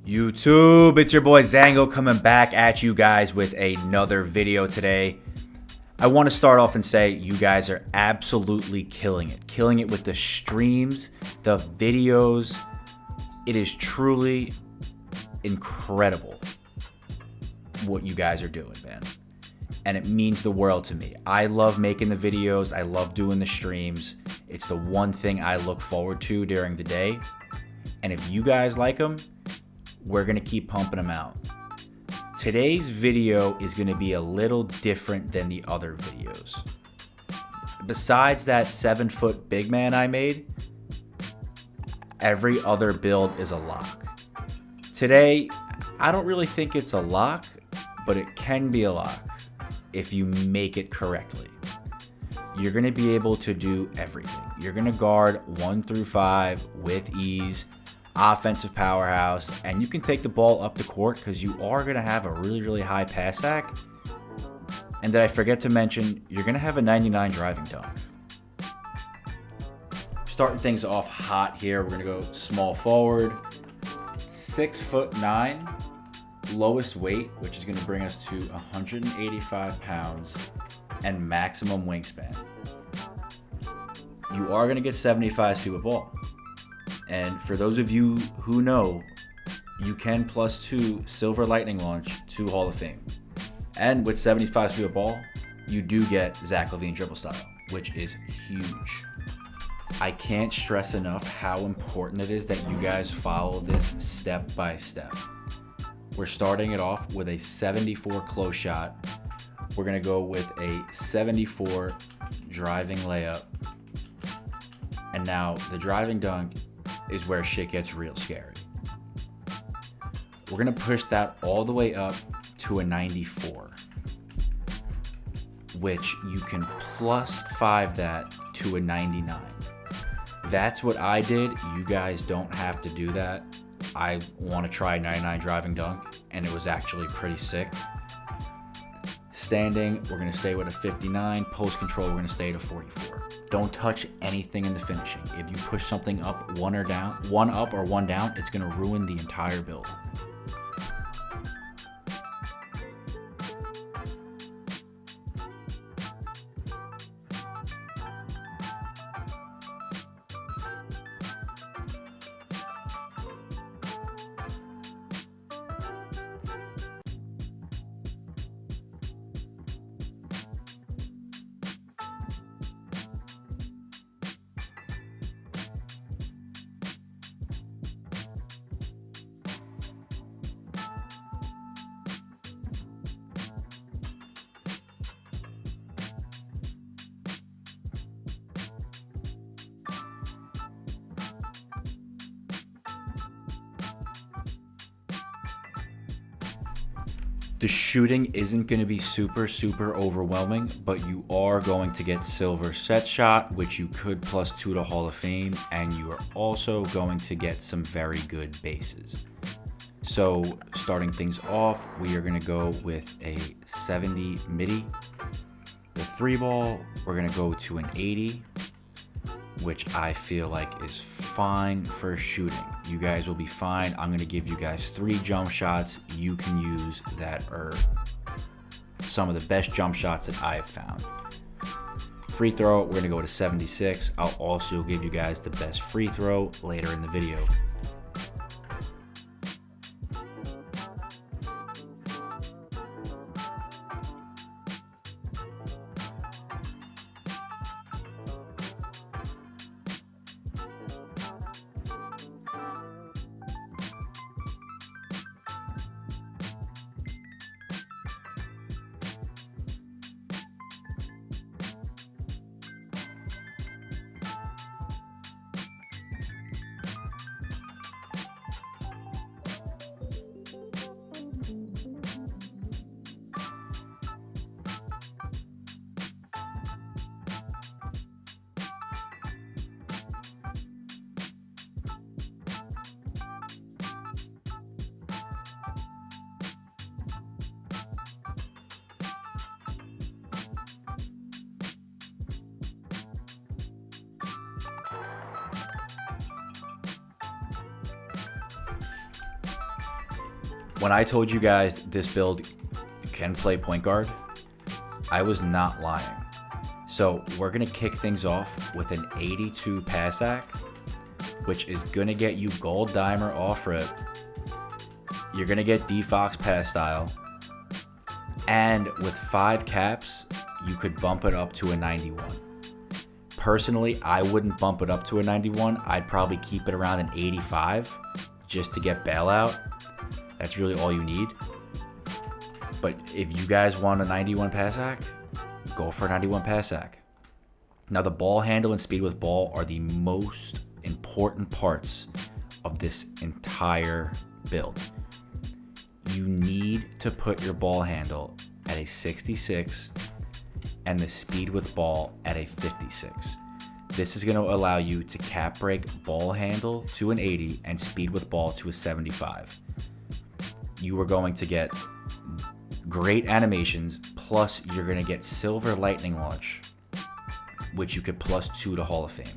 YouTube, it's your boy Zango coming back at you guys with another video today. I want to start off and say you guys are absolutely killing it with the streams, the videos. It is truly incredible what you guys are doing, man. And it means the world to me. I love making the videos. I love doing the streams. It's the one thing I look forward to during the day. And if you guys like them, we're going to keep pumping them out. Today's video is going to be a little different than the other videos. Besides that 7-foot big man I made, every other build is a lock. Today, I don't really think it's a lock, but it can be a lock if you make it correctly. You're going to be able to do everything. You're going to guard 1 through 5 with ease, offensive powerhouse, and you can take the ball up the court because you are going to have a really high pass sack. And did I forget to mention, you're going to have a 99 driving dunk. Starting things off hot here, we're going to go small forward, 6'9", lowest weight, which is going to bring us to 185 pounds and maximum wingspan. You are going to get 75 speed with ball. And for those of you who know, you can +2 Silver Lightning Launch to Hall of Fame. And with 75 speed of ball, you do get Zach LaVine dribble style, which is huge. I can't stress enough how important it is that you guys follow this step by step. We're starting it off with a 74 close shot. We're going to go with a 74 driving layup. And now the driving dunk is where shit gets real scary. We're gonna push that all the way up to a 94, which you can +5 that to a 99. That's what I did. You guys don't have to do that. I want to try 99 driving dunk, and it was actually pretty sick. Standing, we're going to stay with a 59. Post control, we're going to stay at a 44. Don't touch anything in the finishing. If you push something up, one up or one down, it's going to ruin the entire build. The shooting isn't going to be super overwhelming, but you are going to get silver set shot, which you could +2 to Hall of Fame, and you are also going to get some very good bases. So starting things off, we are going to go with a 70 midi. The 3-ball, we're going to go to an 80, which I feel like is fine for shooting. You guys will be fine. I'm going to give you guys 3 jump shots you can use that are some of the best jump shots that I have found. Free throw, we're going to go to 76. I'll also give you guys the best free throw later in the video. When I told you guys this build can play point guard, I was not lying. So we're gonna kick things off with an 82 pass act, which is gonna get you gold dimer off rip. You're gonna get D-Fox pass style. And with 5 caps, you could bump it up to a 91. Personally, I wouldn't bump it up to a 91. I'd probably keep it around an 85 just to get bailout. That's really all you need. But if you guys want a 91 pass act, go for a 91 pass act. Now, the ball handle and speed with ball are the most important parts of this entire build. You need to put your ball handle at a 66 and the speed with ball at a 56. This is going to allow you to cap break ball handle to an 80 and speed with ball to a 75. You are going to get great animations, plus you're going to get silver lightning launch, which you could +2 to Hall of Fame.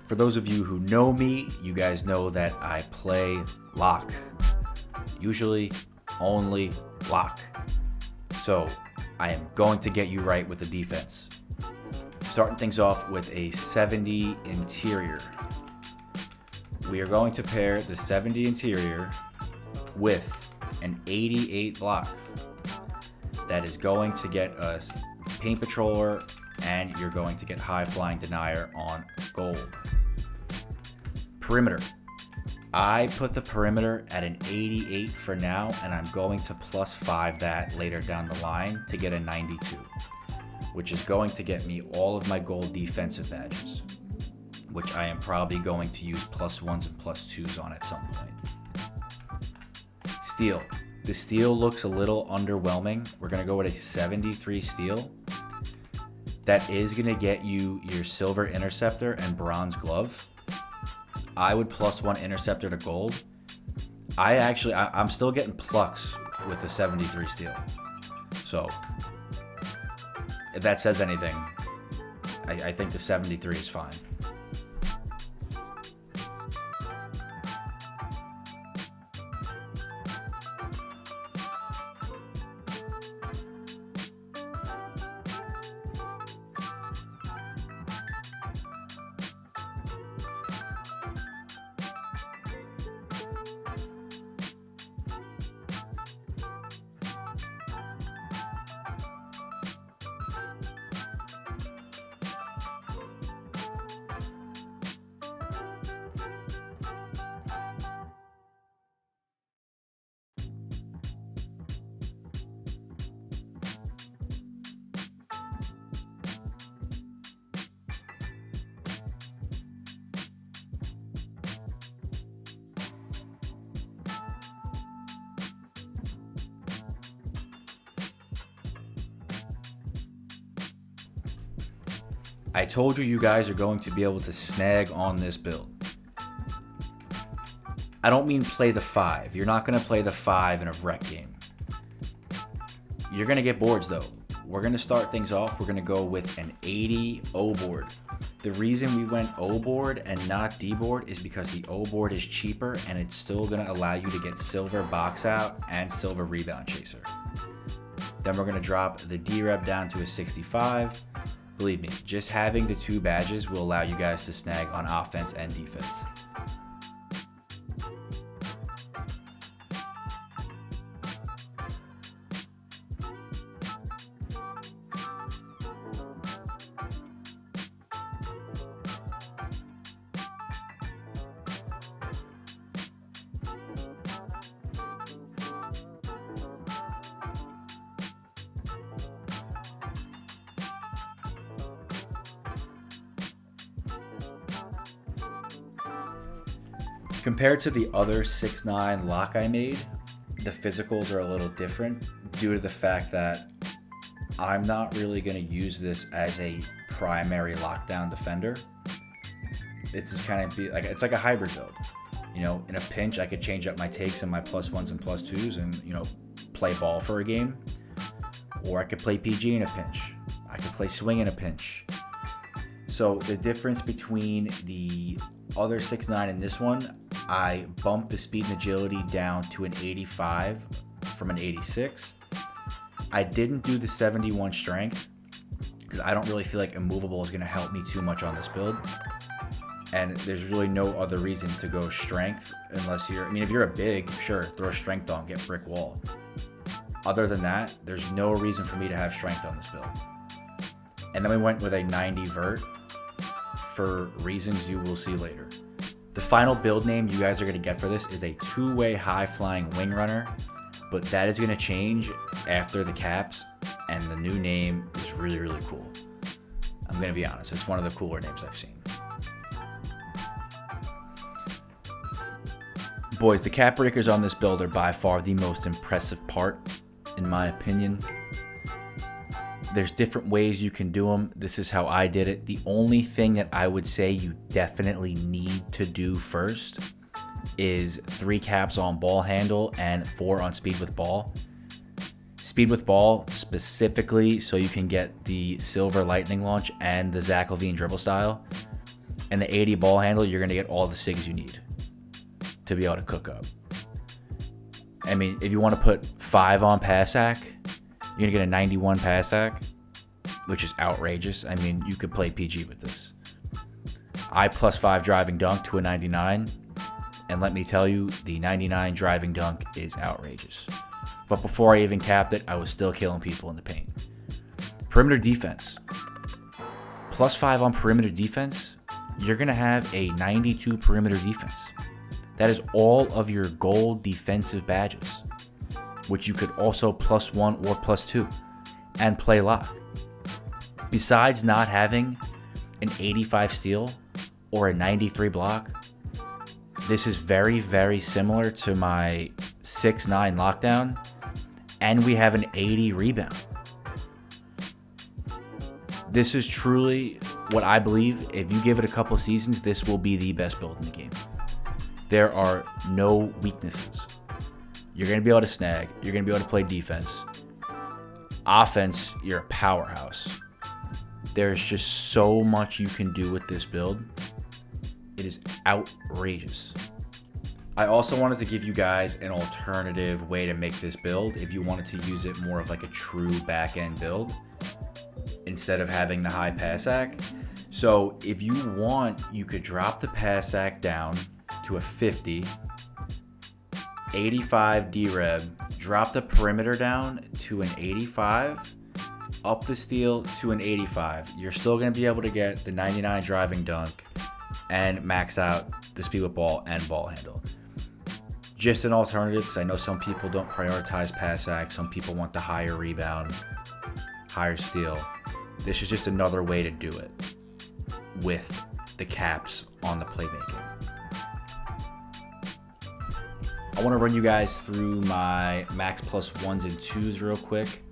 For those of you who know me, you guys know that I play lock. Usually only lock. So I am going to get you right with the defense. Starting things off with a 70 interior. We are going to pair the 70 interior with an 88 block. That is going to get us paint patroller, and you're going to get high flying denier on gold. Perimeter. I put the perimeter at an 88 for now, and I'm going to +5 that later down the line to get a 92, which is going to get me all of my gold defensive badges, which I am probably going to use +1s and +2s on at some point. Steel. The steel looks a little underwhelming. We're going to go with a 73 steel. That is going to get you your silver interceptor and bronze glove. I would +1 interceptor to gold. I'm still getting plucks with the 73 steel. So if that says anything, I think the 73 is fine. I told you guys are going to be able to snag on this build. I don't mean play the 5. You're not going to play the 5 in a rec game. You're going to get boards though. We're going to start things off. We're going to go with an 80 O board. The reason we went O board and not D board is because the O board is cheaper and it's still going to allow you to get silver box out and silver rebound chaser. Then we're going to drop the D rep down to a 65. Believe me, just having the 2 badges will allow you guys to snag on offense and defense. Compared to the other 6'9" lock I made, the physicals are a little different due to the fact that I'm not really going to use this as a primary lockdown defender. It's just kind of it's like a hybrid build. You know, in a pinch, I could change up my takes and my +1s and +2s and, you know, play ball for a game. Or I could play PG in a pinch. I could play swing in a pinch. So the difference between the other 6'9" and this one, I bumped the speed and agility down to an 85 from an 86. I didn't do the 71 strength because I don't really feel like immovable is going to help me too much on this build. And there's really no other reason to go strength unless if you're a big, sure, throw strength on, get brick wall. Other than that, there's no reason for me to have strength on this build. And then we went with a 90 vert for reasons you will see later. The final build name you guys are going to get for this is a two-way high-flying wing runner, but that is going to change after the caps, and the new name is really, really cool. I'm going to be honest, it's one of the cooler names I've seen. Boys, the cap breakers on this build are by far the most impressive part, in my opinion. There's different ways you can do them. This is how I did it. The only thing that I would say you definitely need to do first is 3 caps on ball handle and 4 on speed with ball. Speed with ball specifically so you can get the silver lightning launch and the Zach LaVine dribble style. And the 80 ball handle, you're going to get all the SIGs you need to be able to cook up. I mean, if you want to put 5 on pass sack, you're going to get a 91 pass sack, which is outrageous. I mean, you could play PG with this. I +5 driving dunk to a 99, and let me tell you, the 99 driving dunk is outrageous. But before I even capped it, I was still killing people in the paint. Perimeter defense. +5 on perimeter defense, you're going to have a 92 perimeter defense. That is all of your gold defensive badges, which you could also +1 or +2 and play lock. Besides not having an 85 steal or a 93 block, this is very, very similar to my 6'9" lockdown, and we have an 80 rebound. This is truly what I believe. If you give it a couple seasons, this will be the best build in the game. There are no weaknesses. You're going to be able to snag. You're going to be able to play defense. Offense, you're a powerhouse. There's just so much you can do with this build. It is outrageous. I also wanted to give you guys an alternative way to make this build if you wanted to use it more of like a true back-end build instead of having the high pass sack. So if you want, you could drop the pass sack down to a 50, 85 D-Reb, drop the perimeter down to an 85, up the steal to an 85. You're still going to be able to get the 99 driving dunk and max out the speed with ball and ball handle. Just an alternative, because I know some people don't prioritize pass sack. Some people want the higher rebound, higher steal. This is just another way to do it with the caps on the playmaking. I want to run you guys through my max +1s and 2s real quick.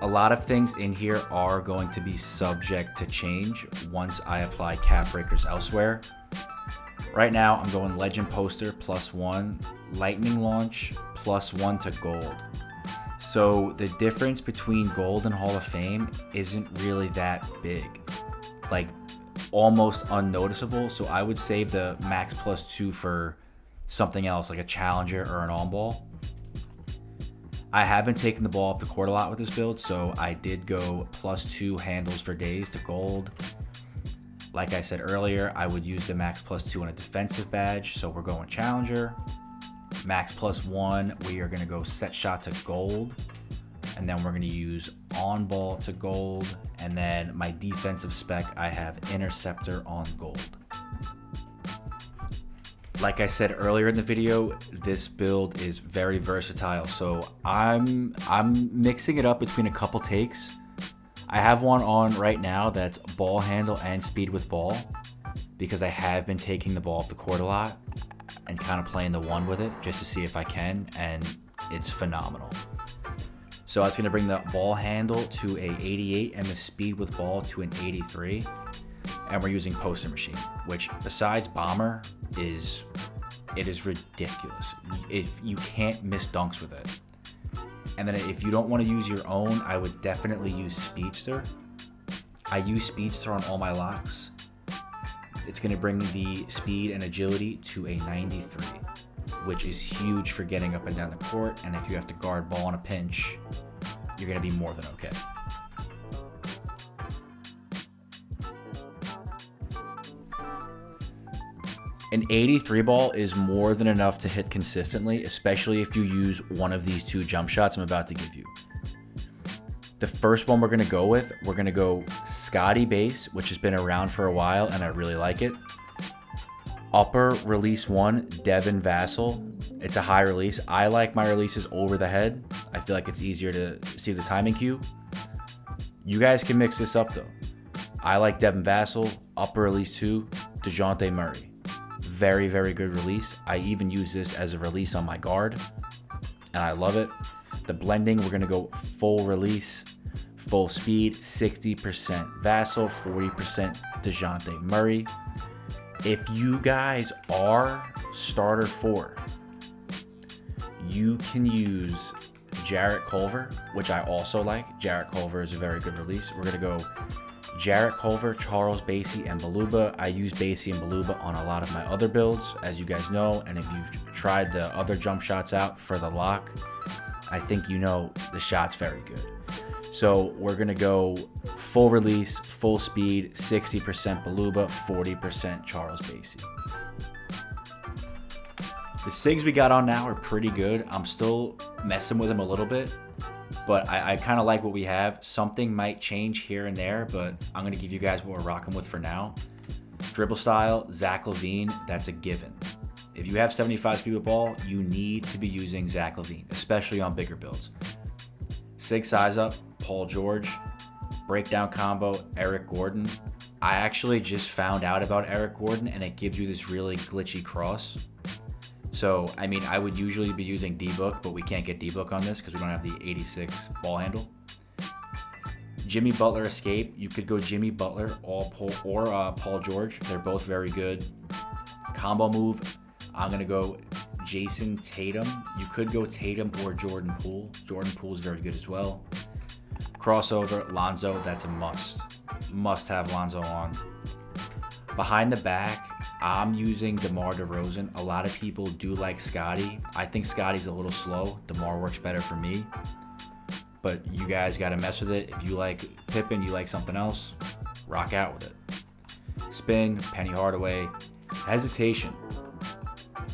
A lot of things in here are going to be subject to change once I apply cap breakers elsewhere. Right now, I'm going Legend Poster +1, Lightning Launch +1 to Gold. So the difference between Gold and Hall of Fame isn't really that big, like almost unnoticeable. So I would save the max +2 for something else, like a challenger or an on ball. I have been taking the ball up the court a lot with this build, so I did go +2 handles for days to Gold. Like I said earlier, I would use the max +2 on a defensive badge, so we're going challenger. Max +1, we are going to go set shot to Gold, and then we're going to use on ball to Gold, and then my defensive spec, I have interceptor on Gold. Like I said earlier in the video, this build is very versatile, so I'm mixing it up between a couple takes. I have one on right now that's ball handle and speed with ball, because I have been taking the ball up the court a lot. and kind of playing the one with it just to see if I can, and it's phenomenal. So it's going to bring the ball handle to a 88 and the speed with ball to an 83. And we're using poster machine, which besides bomber is ridiculous. If you can't miss dunks with it. And then if you don't want to use your own, I would definitely use Speedster. I use Speedster on all my locks. It's going to bring the speed and agility to a 93, which is huge for getting up and down the court. And if you have to guard ball on a pinch, you're going to be more than okay. An 83 ball is more than enough to hit consistently, especially if you use one of these two jump shots I'm about to give you. The first one we're going to go Scotty base, which has been around for a while and I really like it. Upper release 1, Devin Vassell. It's a high release. I like my releases over the head. I feel like it's easier to see the timing cue. You guys can mix this up though. I like Devin Vassell, upper release 2, DeJounte Murray. Very, very good release. I even use this as a release on my guard, and I love it. The blending, we're going to go full release, full speed, 60% Vassell, 40% DeJounte Murray. If you guys are starter 4, you can use Jarrett Culver, which I also like. Jarrett Culver is a very good release. We're going to go Jarrett Culver, Charles Bassey, and Baluba. I use Bassey and Baluba on a lot of my other builds, as you guys know, and if you've tried the other jump shots out for the lock, I think you know the shot's very good. So we're going to go full release, full speed, 60% Baluba, 40% Charles Bassey. The SIGs we got on now are pretty good. I'm still messing with them a little bit, but I kind of like what we have. Something might change here and there, but I'm going to give you guys what we're rocking with for now. Dribble style, Zach LaVine, that's a given. If you have 75 speed with ball, you need to be using Zach LaVine, especially on bigger builds. SIG size up, Paul George. Breakdown combo, Eric Gordon. I actually just found out about Eric Gordon, and it gives you this really glitchy cross. So, I mean, I would usually be using D-Book, but we can't get D-Book on this because we don't have the 86 ball handle. Jimmy Butler escape. You could go Jimmy Butler or Paul George. They're both very good. Combo move, I'm going to go Jason Tatum. You could go Tatum or Jordan Poole. Jordan Poole is very good as well. Crossover, Lonzo, that's a must. Must have Lonzo on. Behind the back, I'm using DeMar DeRozan. A lot of people do like Scotty. I think Scotty's a little slow. DeMar works better for me. But you guys got to mess with it. If you like Pippen, you like something else, rock out with it. Spin, Penny Hardaway. Hesitation.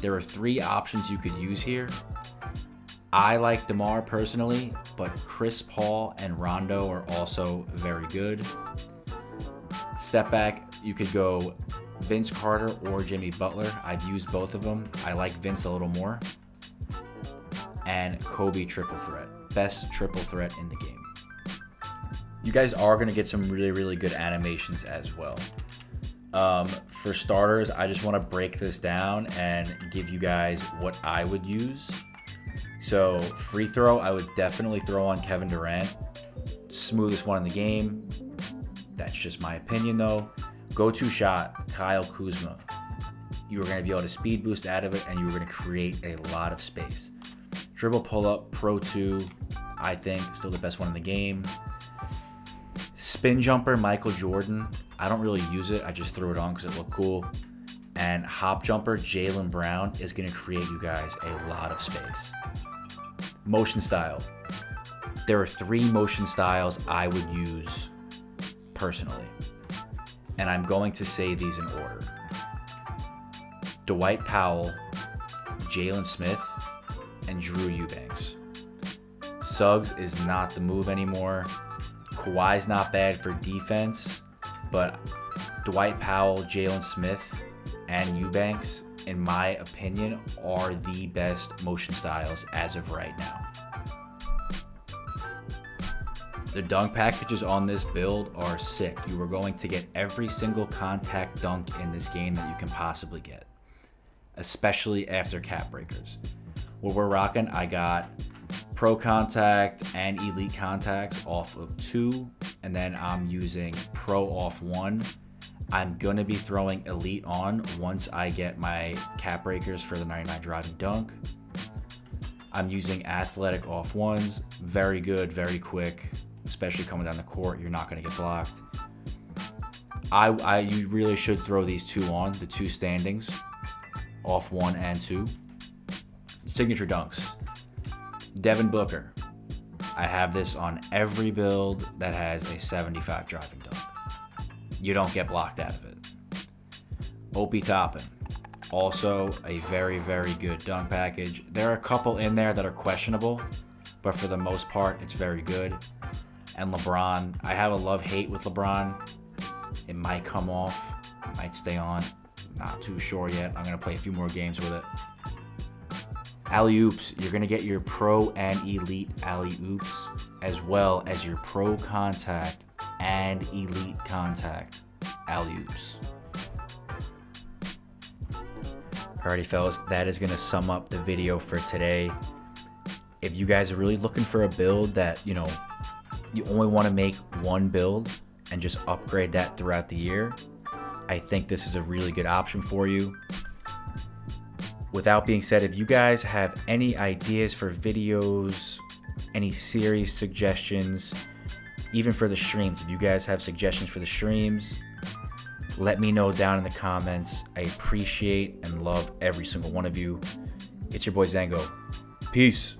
There are 3 options you could use here. I like DeMar personally, but Chris Paul and Rondo are also very good. Step back, you could go Vince Carter or Jimmy Butler. I've used both of them. I like Vince a little more. And Kobe triple threat. Best triple threat in the game. You guys are going to get some really, really good animations as well. For starters, I just want to break this down and give you guys what I would use. So free throw, I would definitely throw on Kevin Durant. Smoothest one in the game. That's just my opinion though. Go-to shot, Kyle Kuzma. You were going to be able to speed boost out of it, and you were going to create a lot of space. Dribble pull-up, Pro 2, I think, still the best one in the game. Spin jumper, Michael Jordan. I don't really use it. I just threw it on because it looked cool. And hop jumper, Jaylen Brown, is going to create you guys a lot of space. Motion style. There are 3 motion styles I would use personally. And I'm going to say these in order. Dwight Powell, Jalen Smith, and Drew Eubanks. Suggs is not the move anymore. Kawhi's not bad for defense, but Dwight Powell, Jalen Smith, and Eubanks, in my opinion, are the best motion styles as of right now. The dunk packages on this build are sick. You are going to get every single contact dunk in this game that you can possibly get. especially after cap breakers. What we're rocking, I got Pro Contact and Elite Contacts off of 2, and then I'm using Pro off 1. I'm going to be throwing Elite on once I get my cap breakers for the 99 driving dunk. I'm using Athletic off 1s. Very good, very quick, especially coming down the court. You're not going to get blocked. You really should throw these 2 on, the 2 standings, off 1 and 2. Signature dunks. Devin Booker. I have this on every build that has a 75 driving dunk. You don't get blocked out of it. Opie Toppin. Also a very, very good dunk package. There are a couple in there that are questionable, but for the most part, it's very good. And LeBron. I have a love-hate with LeBron. It might come off, might stay on. Not too sure yet. I'm going to play a few more games with it. Alley-oops. You're going to get your Pro and Elite alley-oops, as well as your Pro Contact and Elite Contact alley-oops. Alrighty, fellas, that is going to sum up the video for today. If you guys are really looking for a build that, you only want to make one build and just upgrade that throughout the year, I think this is a really good option for you. Without being said, if you guys have any ideas for videos, any series suggestions, even for the streams, if you guys have suggestions for the streams, let me know down in the comments. I appreciate and love every single one of you. It's your boy ZanGo. Peace.